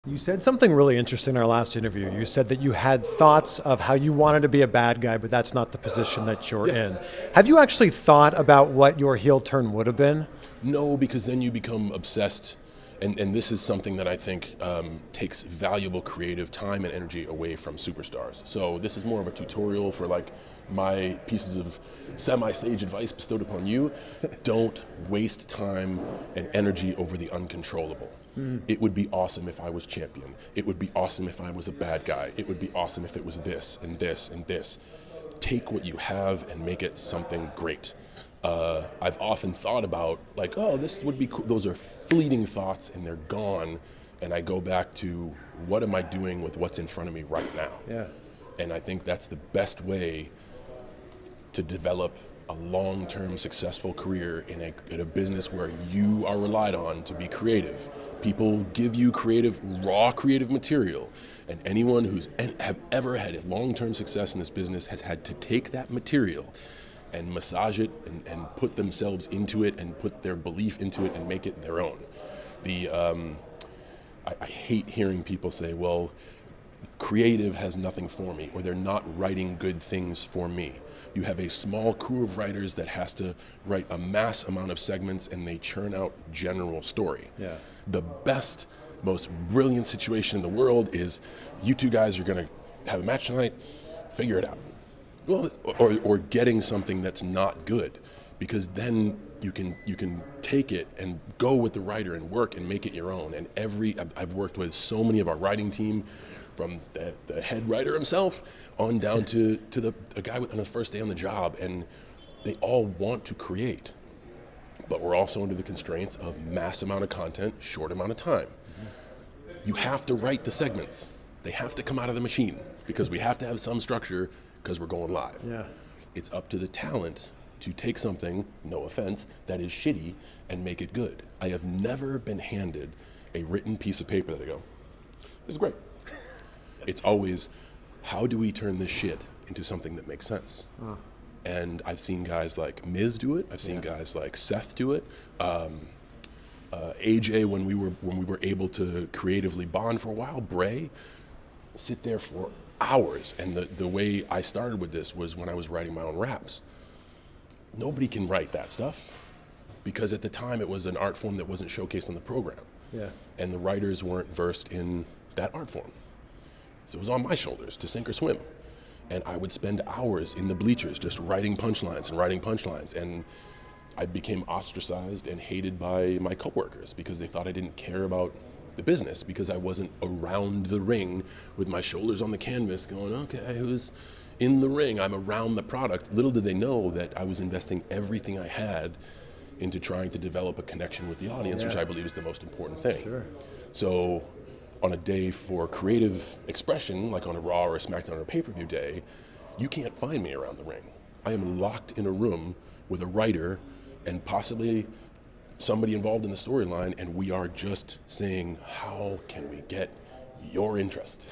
You said something really interesting in our last interview. You said that you had thoughts of how you wanted to be a bad guy, but that's not the position that you're in. Have you actually thought about what your heel turn would have been? No, because then you become obsessed, and this is something that I think takes valuable creative time and energy away from superstars. So this is more of a tutorial for like my pieces of semi-sage advice bestowed upon you. Don't waste time and energy over the uncontrollable. It would be awesome if I was champion. It would be awesome if I was a bad guy. It would be awesome if it was this and this and this. Take what you have and make it something great. I've often thought about like, oh, this would be cool. Those are fleeting thoughts and they're gone. And I go back to what am I doing with what's in front of me right now? Yeah. And I think that's the best way to develop a long-term successful career in a business where you are relied on to be creative. People give you raw creative material, and anyone who's have ever had a long-term success in this business has had to take that material and massage it and put themselves into it and put their belief into it and make it their own. I hate hearing people say, well, creative has nothing for me, or they're not writing good things for me. You have a small crew of writers that has to write a mass amount of segments and they churn out general story. Yeah. The best, most brilliant situation in the world is you two guys are gonna have a match tonight, figure it out. Well, or getting something that's not good, because then you can take it and go with the writer and work and make it your own. And I've worked with so many of our writing team, from the head writer himself on down to a guy on the first day on the job, and they all want to create, but we're also under the constraints of mass amount of content, short amount of time. You have to write the segments. They have to come out of the machine because we have to have some structure because we're going live. Yeah. It's up to the talent to take something, no offense, that is shitty and make it good. I have never been handed a written piece of paper that I go, this is great. It's always, how do we turn this shit into something that makes sense? And I've seen guys like Miz do it. I've seen guys like Seth do it. AJ, when we were able to creatively bond for a while, Bray, sit there for hours. And the way I started with this was when I was writing my own raps. Nobody can write that stuff because at the time it was an art form that wasn't showcased on the program. Yeah. And the writers weren't versed in that art form. So it was on my shoulders to sink or swim. And I would spend hours in the bleachers just writing punchlines. And I became ostracized and hated by my coworkers because they thought I didn't care about the business because I wasn't around the ring with my shoulders on the canvas going, okay, who's in the ring? I'm around the product. Little did they know that I was investing everything I had into trying to develop a connection with the audience, which I believe is the most important thing. Sure. So on a day for creative expression, like on a Raw or a SmackDown or a pay-per-view day, you can't find me around the ring. I am locked in a room with a writer and possibly somebody involved in the storyline, and we are just saying, how can we get your interest?